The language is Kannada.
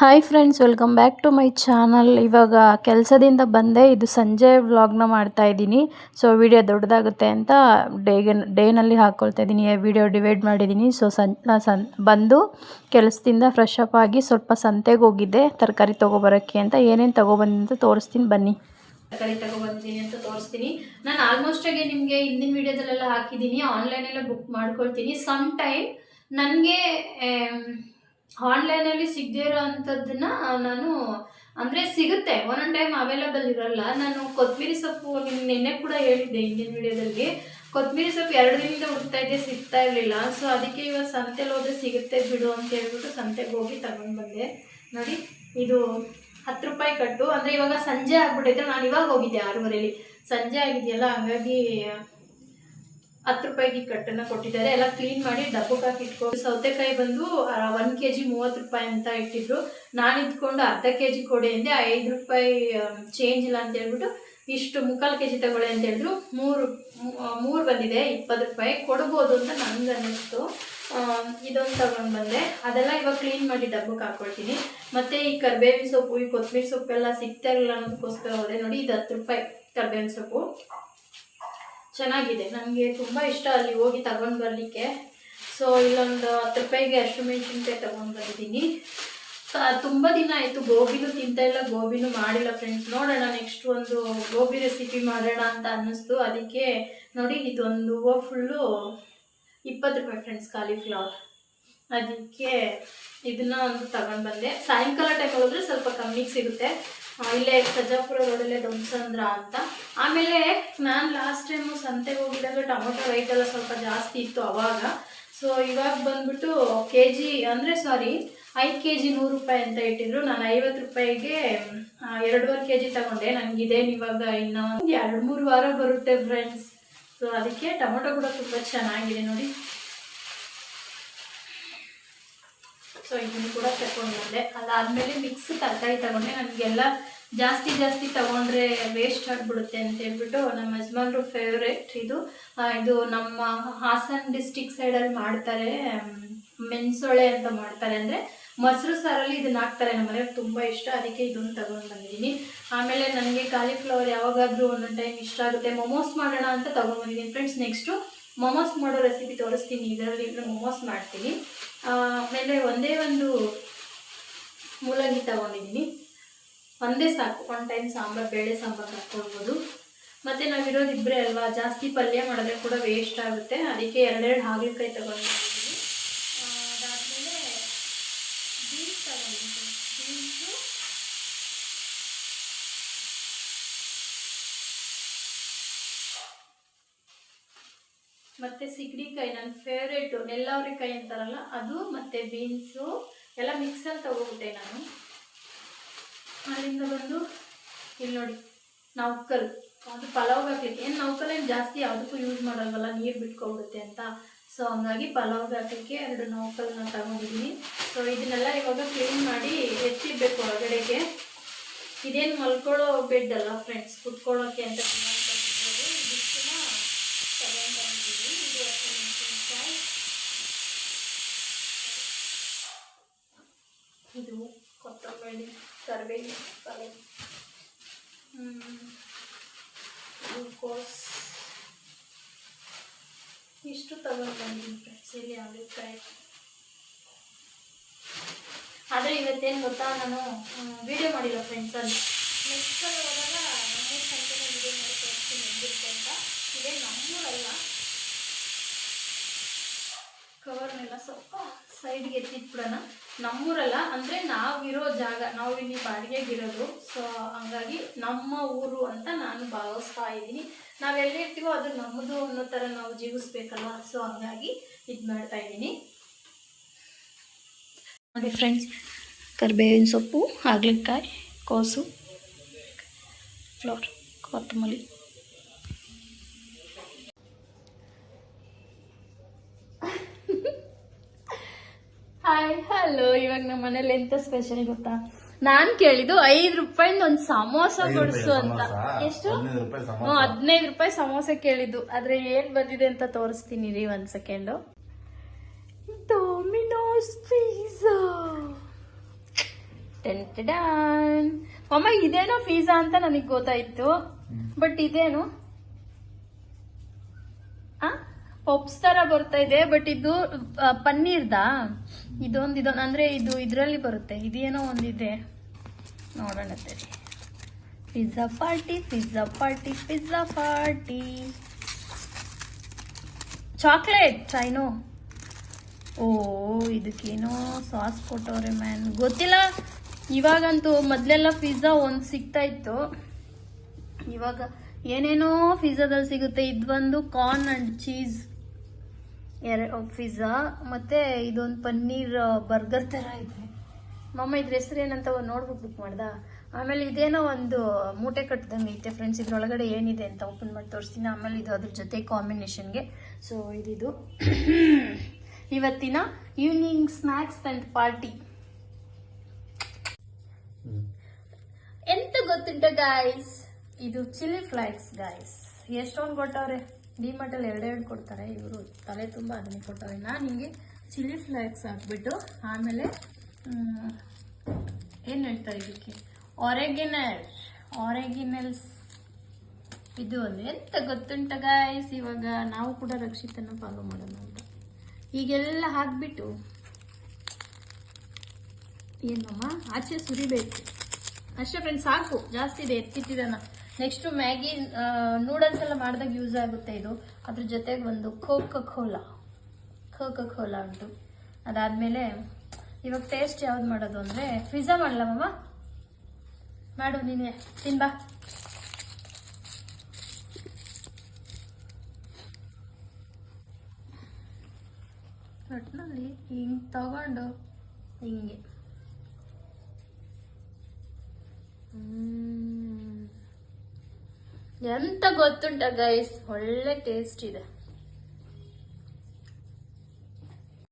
Hi friends, welcome back to my channel. ಇವಾಗ ಕೆಲಸದಿಂದ ಬಂದೆ. ಇದು ಸಂಜೆ ವ್ಲಾಗ್ನ ಮಾಡ್ತಾ ಇದ್ದೀನಿ. ಸೊ ವಿಡಿಯೋ ದೊಡ್ಡದಾಗುತ್ತೆ ಅಂತ ಡೇನಲ್ಲಿ ಹಾಕ್ಕೊಳ್ತಾ ಇದ್ದೀನಿ. ವಿಡಿಯೋ ಡಿವೈಡ್ ಮಾಡಿದ್ದೀನಿ. ಸೊ ಬಂದು ಕೆಲಸದಿಂದ ಫ್ರೆಶ್ ಅಪ್ ಆಗಿ ಸ್ವಲ್ಪ ಸಂತೆಗೆ ಹೋಗಿದ್ದೆ ತರಕಾರಿ ತೊಗೊಬರೋಕ್ಕೆ ಅಂತ. ಏನೇನು ತೊಗೊಬಂದು ಅಂತ ತೋರಿಸ್ತೀನಿ ಬನ್ನಿ. ತರಕಾರಿ ತೊಗೊಬಂದಿದ್ದೀನಿ ಅಂತ ತೋರಿಸ್ತೀನಿ. ನಾನು ಆಲ್ಮೋಸ್ಟಾಗಿ ನಿಮಗೆ ಹಿಂದಿನ ವಿಡಿಯೋದಲ್ಲೆಲ್ಲ ಹಾಕಿದ್ದೀನಿ. ಆನ್ಲೈನೆಲ್ಲ ಬುಕ್ ಮಾಡ್ಕೊಳ್ತೀನಿ. ಸಮ್ ಟೈಮ್ ನನಗೆ ಆನ್ಲೈನಲ್ಲಿ ಸಿಗದೇ ಇರೋ ಅಂಥದ್ದನ್ನ ನಾನು ಅಂದರೆ ಸಿಗುತ್ತೆ, ಒಂದೊಂದು ಟೈಮ್ ಅವೈಲೇಬಲ್ ಇರೋಲ್ಲ. ನಾನು ಕೊತ್ತಂಬರಿ ಸೊಪ್ಪು ನಿನ್ನೆ ಕೂಡ ಹೇಳಿದ್ದೆ ಹಿಂದಿನ ವಿಡಿಯೋದಲ್ಲಿ. ಕೊತ್ತಂಬರಿ ಸೊಪ್ಪು 2 ದಿನದಿಂದ ಹುಡುಕ್ತಾ ಇದ್ದೆ, ಸಿಗ್ತಾ ಇರಲಿಲ್ಲ. ಸೊ ಅದಕ್ಕೆ ಇವಾಗ ಸಂತೆಲಿ ಹೋದ್ರೆ ಸಿಗುತ್ತೆ ಬಿಡು ಅಂತ ಹೇಳ್ಬಿಟ್ಟು ಸಂತೆಗೆ ಹೋಗಿ ತಗೊಂಡು ಬಂದೆ. ನೋಡಿ, ಇದು 10 ರೂಪಾಯಿ ಕಟ್ಟು. ಅಂದರೆ ಇವಾಗ ಸಂಜೆ ಆಗ್ಬಿಟ್ಟಿದ್ರೆ, ನಾನು ಇವಾಗ ಹೋಗಿದ್ದೆ 6:30. ಸಂಜೆ ಆಗಿದೆಯಲ್ಲ, ಹಾಗಾಗಿ 10 ರೂಪಾಯಿಗೆ ಕಟ್ಟನ್ನು ಕೊಟ್ಟಿದ್ದಾರೆ. ಎಲ್ಲ ಕ್ಲೀನ್ ಮಾಡಿ ಡಬ್ಬಕ್ಕೆ ಹಾಕಿ ಇಟ್ಕೊಂಡು. ಸೌತೆಕಾಯಿ ಬಂದು 1 kg 30 ರೂಪಾಯಿ ಅಂತ ಇಟ್ಟಿದ್ರು. ನಾನು ಇದ್ಕೊಂಡು ಅರ್ಧ kg ಕೊಡಿ ಅಂದೆ. 5 ರೂಪಾಯಿ ಚೇಂಜ್ ಇಲ್ಲ ಅಂತ ಹೇಳ್ಬಿಟ್ಟು ಇಷ್ಟು 3/4 kg ತಗೊಳ್ಳಿ ಅಂತ ಹೇಳಿದ್ರು. ಮೂರು ಬಂದಿದೆ 20 ರೂಪಾಯಿ. ಕೊಡ್ಬೋದು ಅಂತ ನನಗೆ ಅನ್ನಿಸ್ತು. ಇದೊಂದು ತಗೊಂಡು ಬಂದೆ. ಅದೆಲ್ಲ ಇವಾಗ ಕ್ಲೀನ್ ಮಾಡಿ ಡಬ್ಬಕ್ಕೆ ಹಾಕ್ಕೊಳ್ತೀನಿ. ಮತ್ತು ಈ ಕರಿಬೇವಿನ ಸೊಪ್ಪು, ಈ ಕೊತ್ತಂಬರಿ ಸೊಪ್ಪೆಲ್ಲ ಸಿಗ್ತಾ ಇರಲಿಲ್ಲ ಅನ್ನೋದಕ್ಕೋಸ್ಕರ ಹೋದೆ. ನೋಡಿ, ಇದು 10 ರೂಪಾಯಿ ಕರಿಬೇವಿನ ಸೊಪ್ಪು. ಚೆನ್ನಾಗಿದೆ, ನನಗೆ ತುಂಬ ಇಷ್ಟ ಅಲ್ಲಿ ಹೋಗಿ ತಗೊಂಡು ಬರಲಿಕ್ಕೆ. ಸೊ ಇಲ್ಲೊಂದು 10 ರೂಪಾಯಿಗೆ ಅಷ್ಟು ಮೆಣಸಿನ್ಕಾಯಿ ತಗೊಂಡು ಬಂದಿದ್ದೀನಿ. ತುಂಬ ದಿನ ಆಯಿತು ಗೋಬಿನೂ ತಿಂತಾಯಿಲ್ಲ, ಗೋಬಿನೂ ಮಾಡಿಲ್ಲ ಫ್ರೆಂಡ್ಸ್. ನೋಡೋಣ, ನೆಕ್ಸ್ಟ್ ಒಂದು ಗೋಬಿ ರೆಸಿಪಿ ಮಾಡೋಣ ಅಂತ ಅನ್ನಿಸ್ತು. ಅದಕ್ಕೆ ನೋಡಿ, ಇದೊಂದು ಹೂವು ಫುಲ್ಲು 20 ರೂಪಾಯಿ ಫ್ರೆಂಡ್ಸ್, ಕಾಲಿಫ್ಲವರ್. ಅದಕ್ಕೆ ಇದನ್ನ ಒಂದು ತಗೊಂಡು ಬಂದೆ. ಸಾಯಂಕಾಲ ಟೈಮಲ್ಲಿ ಹೋದರೆ ಸ್ವಲ್ಪ ಕಮ್ಮಿಗೆ ಸಿಗುತ್ತೆ. ಇಲ್ಲೇ ಸಜ್ಜಾಪುರ ರೋಡಲ್ಲೇ ದಂಸಂದ್ರ ಅಂತ. ಆಮೇಲೆ ನಾನು ಲಾಸ್ಟ್ ಟೈಮು ಸಂತೆಗೆ ಹೋಗಿದ್ದಾಗ ಟೊಮೊಟೊ ರೇಟ್ ಎಲ್ಲ ಸ್ವಲ್ಪ ಜಾಸ್ತಿ ಇತ್ತು ಅವಾಗ. ಸೊ ಇವಾಗ ಬಂದ್ಬಿಟ್ಟು KG ಅಂದರೆ 5 kg 100 ರೂಪಾಯಿ ಅಂತ ಇಟ್ಟಿದ್ರು. ನಾನು 50 ರೂಪಾಯಿಗೆ 2.5 kg ತಗೊಂಡೆ. ನನಗಿದೇನು ಇವಾಗ ಇನ್ನೂ 2-3 ವಾರ ಬರುತ್ತೆ ಫ್ರೆಂಡ್ಸ್. ಸೊ ಅದಕ್ಕೆ ಟೊಮೊಟೊ ಕೂಡ ತುಂಬ ಚೆನ್ನಾಗಿದೆ ನೋಡಿ. ಸೊ ಇದನ್ನು ಕೂಡ ತಗೊಂಡು ಬಂದೆ. ಅದಾದಮೇಲೆ ಮಿಕ್ಸ್ ತರಕಾರಿ ತಗೊಂಡೆ. ನನಗೆಲ್ಲ ಜಾಸ್ತಿ ತೊಗೊಂಡ್ರೆ ವೇಸ್ಟ್ ಆಗಿಬಿಡುತ್ತೆ ಅಂತ ಹೇಳ್ಬಿಟ್ಟು ನಮ್ಮ ಯಜಮಾನ್ರು ಫೇವ್ರೇಟ್ ಇದು ನಮ್ಮ ಹಾಸನ ಡಿಸ್ಟಿಕ್ ಸೈಡಲ್ಲಿ ಮಾಡ್ತಾರೆ, ಮೆಣಸೊಳೆ ಅಂತ ಮಾಡ್ತಾರೆ. ಅಂದರೆ ಮೊಸರು ಸಾರಲ್ಲಿ ಇದನ್ನ ಹಾಕ್ತಾರೆ. ನಮ್ಮ ಮನೆಯವ್ರಿಗೆ ತುಂಬ ಇಷ್ಟ. ಅದಕ್ಕೆ ಇದನ್ನು ತಗೊಂಡು ಬಂದಿದ್ದೀನಿ. ಆಮೇಲೆ ನನಗೆ ಕಾಲಿಫ್ಲವರ್ ಯಾವಾಗಾದರೂ ಒಂದೊಂದು ಟೈಮ್ ಇಷ್ಟ ಆಗುತ್ತೆ. ಮೊಮೋಸ್ ಮಾಡೋಣ ಅಂತ ತಗೊಂಡು ಬಂದಿದ್ದೀನಿ ಫ್ರೆಂಡ್ಸ್. ನೆಕ್ಸ್ಟು ಮೊಮೋಸ್ ಮಾಡೋ ರೆಸಿಪಿ ತೋರಿಸ್ತೀನಿ. ಇದರಲ್ಲಿ ಮೊಮೋಸ್ ಮಾಡ್ತೀನಿ. ಆಮೇಲೆ ಒಂದೇ ಒಂದು ಮೂಲಂಗಿ ತಗೊಂಡಿದ್ದೀನಿ. ಒಂದೇ ಸಾಕು, 1 ಟೈಮ್ ಬೇಳೆ ಸಾಂಬಾರು ಹಾಕ್ಕೊಳ್ಬೋದು. ಮತ್ತು ನಾವಿರೋದು ಇಬ್ಬರೇ ಅಲ್ವಾ, ಜಾಸ್ತಿ ಪಲ್ಯ ಮಾಡಿದ್ರೆ ಕೂಡ ವೇಸ್ಟ್ ಆಗುತ್ತೆ. ಅದಕ್ಕೆ 2 ಹಾಗಲಕಾಯಿ ತಗೊಂಡಿದ್ದೀನಿ. ಅದಾದಮೇಲೆ ಬೀನ್ಸ್ ತಗೊಂಡಿದ್ದೀನಿ. ಬೀನ್ಸು ಮತ್ತು ಸಿಗಡಿಕಾಯಿ, ನನ್ನ ಫೇವ್ರೇಟು ನೆಲ್ಲವರಿಕಾಯಿ ಅಂತಾರಲ್ಲ ಅದು, ಮತ್ತು ಬೀನ್ಸು ಎಲ್ಲ ಮಿಕ್ಸಲ್ಲಿ ತಗೋಬಿಟ್ಟೆ ನಾನು. ಅಲ್ಲಿಂದ ಬಂದು ಇಲ್ಲಿ ನೋಡಿ, ನೌಕಲ್. ಅದು ಪಲಾವ್ಗೆ ಹಾಕ್ಲಿಕ್ಕೆ. ನೌಕಲೇನು ಜಾಸ್ತಿ ಯಾವುದಕ್ಕೂ ಯೂಸ್ ಮಾಡೋಲ್ವಲ್ಲ, ನೀರು ಬಿಟ್ಕೊಬಿಡುತ್ತೆ ಅಂತ. ಸೊ ಹಂಗಾಗಿ ಪಲಾವ್ಗೆ ಹಾಕಲಿಕ್ಕೆ 2 ನೌಕಲ್ನ ತಗೊಂಡಿದ್ದೀನಿ. ಸೊ ಇದನ್ನೆಲ್ಲ ಇವಾಗ ಕ್ಲೀನ್ ಮಾಡಿ ಎತ್ತಿಡಬೇಕು ಹೊರಗಡೆಗೆ. ಇದೇನು ಮಲ್ಕೊಳ್ಳೋ ಬೆಡ್ ಅಲ್ಲ ಫ್ರೆಂಡ್ಸ್, ಕುತ್ಕೊಳ್ಳೋಕ್ಕೆ ಅಂತ ಇದು ಕೊತ್ತಂಬರಿ, ಕರಿಬೇವು, ಗ್ಲೂಕೋಸ್ ಇಷ್ಟು ತಗೊಂಡು ಬಂದಿದ್ದೀನಿ ಫ್ರೆಂಡ್ಸ್. ಇಲ್ಲಿ ಹಾಗಲಕಾಯಿ. ಆದರೆ ಇವತ್ತೇನು ಗೊತ್ತಾ, ನಾನು ವಿಡಿಯೋ ಮಾಡಿಲ್ಲ ಫ್ರೆಂಡ್ಸ್. ಅಲ್ಲಿ ನೆಕ್ಸ್ಟ್ ಹೋದಾಗ ನಮ್ಮೂರು ಸಂತೆನ ವಿಡಿಯೋ ಮಾಡಿ ತೋರಿಸ್ತೀನಿ ಹೆಂಗಿರುತ್ತೆ ಅಂತ. ಇದೇ ನಮ್ಮೂರಲ್ಲ, ಕವರ್ನೆಲ್ಲ ಸ್ವಲ್ಪ ಸೈಡ್ಗೆ ಎತ್ತಿಟ್ಬಿಡೋಣ. ನಮ್ಮೂರಲ್ಲ ಅಂದರೆ ನಾವಿರೋ ಜಾಗ, ನಾವು ಇಲ್ಲಿ ಬಾಡಿಗೆಗಿರೋದು. ಸೊ ಹಂಗಾಗಿ ನಮ್ಮ ಊರು ಅಂತ ನಾನು ಭಾವಿಸ್ತಾ ಇದ್ದೀನಿ. ನಾವೆಲ್ಲಿರ್ತೀವೋ ಅದು ನಮ್ಮದು ಅನ್ನೋ ಥರ ನಾವು ಜೀವಿಸ್ಬೇಕಲ್ವ. ಸೊ ಹಂಗಾಗಿ ಇದು ಮಾಡ್ತಾ ಇದ್ದೀನಿ ನೋಡಿ ಫ್ರೆಂಡ್ಸ್. ಕರಿಬೇವಿನ ಸೊಪ್ಪು, ಹಾಗಲಕಾಯಿ, ಕೋಸು, ಫ್ಲವರ್, ಕೊತ್ತಂಬರಿ. Hi hello. ಇವಾಗ ನಮ್ಮ ಮನೇಲಿ ಎಂತ ಸ್ಪೆಷಲ್ ಗೊತ್ತಾ, ನಾನು ಕೇಳಿದ್ದು 5 ರೂಪಾಯಿಂದ ಒಂದು ಸಮೋಸ ಕೊಡಿಸು ಅಂತ. ಎಷ್ಟು? 15 ರೂಪಾಯಿ ಸಮೋಸ ಕೇಳಿದ್ದು. ಆದ್ರೆ ಏನ್ ಬಂದಿದೆ ಅಂತ ತೋರಿಸ್ತೀನಿ ರೀ, 1 ಸೆಕೆಂಡು. Domino's pizza. ಟೆನ್ ಅಮ್ಮ ಇದೇನೋ ಪಿಜ್ಜಾ ಅಂತ ನನಗೆ ಗೊತ್ತಾಯ್ತು, ಬಟ್ ಇದೇನು ಪಪ್ಸ್ ತರ ಬರ್ತಾ ಇದೆ, ಬಟ್ ಇದು ಪನ್ನೀರ್ದಾ? ಇದೊಂದು ಅಂದ್ರೆ ಇದು ಇದ್ರಲ್ಲಿ ಬರುತ್ತೆ, ಇದೇನೋ ಒಂದಿದೆ ನೋಡೋಣ ತಡಿ. ಪಿಜ್ಜಾ ಪಾರ್ಟಿ ಚಾಕ್ಲೇಟ್ ಚೈನೋ. ಓ ಇದಕ್ಕೇನೋ ಸಾಸ್ ಕೊಟ್ಟವ್ರೆ ಮ್ಯಾನ್, ಗೊತ್ತಿಲ್ಲ. ಇವಾಗಂತೂ ಮೊದ್ಲೆಲ್ಲ ಪಿಜ್ಜಾ ಒಂದು ಸಿಗ್ತಾ ಇತ್ತು, ಇವಾಗ ಏನೇನೋ ಪಿಜ್ಜಾದಲ್ಲಿ ಸಿಗುತ್ತೆ. ಇದೊಂದು ಕಾರ್ನ್ ಅಂಡ್ ಚೀಸ್ ಪಿಜ್ಜಾ, ಮತ್ತೆ ಇದೊಂದು ಪನ್ನೀರ್ ಬರ್ಗರ್ ತರ ಇದೆ. ಮಮ್ಮ ಇದ್ರ ಹೆಸರು ಏನಂತ ನೋಡ್ಬಿಟ್ಟು ಬುಕ್ ಮಾಡ್ದ. ಆಮೇಲೆ ಇದೇನೋ ಒಂದು ಮೂಟೆ ಕಟ್ಟದಂಗೆ ಐತೆ ಫ್ರೆಂಡ್ಸ್, ಇದ್ರೊಳಗಡೆ ಏನಿದೆ ಅಂತ ಓಪನ್ ಮಾಡಿ ತೋರಿಸ್ತೀನಿ. ಆಮೇಲೆ ಇದು ಅದ್ರ ಜೊತೆ ಕಾಂಬಿನೇಷನ್ಗೆ. ಸೊ ಇದಿದು ಇವತ್ತಿನ ಈವ್ನಿಂಗ್ ಸ್ನ್ಯಾಕ್ಸ್ ಅಂಡ್ ಪಾರ್ಟಿ. ಎಂತ ಗೊತ್ತುಂಟ ಗಾಯ್ಸ್, ಇದು ಚಿಲ್ಲಿ ಫ್ಲೇಕ್ಸ್ ಗಾಯ್ಸ್. ಎಷ್ಟೊಂದು ಕೊಟ್ಟವ್ರೆ, ಡಿಮಾರ್ಟ್ ಅಲ್ಲಿ 2 ಕೊಡ್ತಾರೆ ಇವರು, ತಲೆ ತುಂಬ ಅದನ್ನೇ ಕೊಟ್ಟವ್ರೆ. ನಾನು ಹಿಂಗೆ ಚಿಲ್ಲಿ ಫ್ಲೇಕ್ಸ್ ಹಾಕ್ಬಿಟ್ಟು, ಆಮೇಲೆ ಏನು ಹೇಳ್ತಾರೆ ಇದಕ್ಕೆ, ಆರೆಗಿನಲ್ಸ್ ಇದು ಒಂದು. ಎಂತ ಗೊತ್ತುಂಟ ಗಾಯ್ಸ್, ಇವಾಗ ನಾವು ಕೂಡ ರಕ್ಷಿತನ ಫಾಲೋ ಮಾಡೋಣ ಅಂತ ಈಗೆಲ್ಲ ಹಾಕ್ಬಿಟ್ಟು ಏನಮ್ಮ ಆಚೆ ಸುರಿಬೇಕು ಅಷ್ಟೇ ಫ್ರೆಂಡ್ಸ್, ಸಾಕು. ಜಾಸ್ತಿ ಇದೆ, ಎತ್ತಿಟ್ಟಿದ್ದಾನ. ನೆಕ್ಸ್ಟ್ ಮ್ಯಾಗಿ ನೂಡಲ್ಸ್ ಎಲ್ಲ ಮಾಡಿದಾಗ ಯೂಸ್ ಆಗುತ್ತೆ ಇದು. ಅದ್ರ ಜೊತೆಗೆ ಒಂದು ಕೋಕಾ ಕೋಲಾ ಉಂಟು. ಅದಾದ್ಮೇಲೆ ಇವಾಗ ಟೇಸ್ಟ್ ಯಾವ್ದು ಮಾಡೋದು ಅಂದ್ರೆ, ಪಿಜ್ಜಾ ಮಾಡಲಮ್ಮ? ಮಾಡು ನೀನೆ, ತಿನ್ಬಾ. ಒಟ್ಟಿನಲ್ಲಿ ಹಿಂಗೆ ತಗೊಂಡು ಹಿಂಗೆ ಎಂತ ಗೊತ್ತುಂಟ ಗೈಸ್, ಒಳ್ಳೆ ಟೇಸ್ಟ್ ಇದೆ.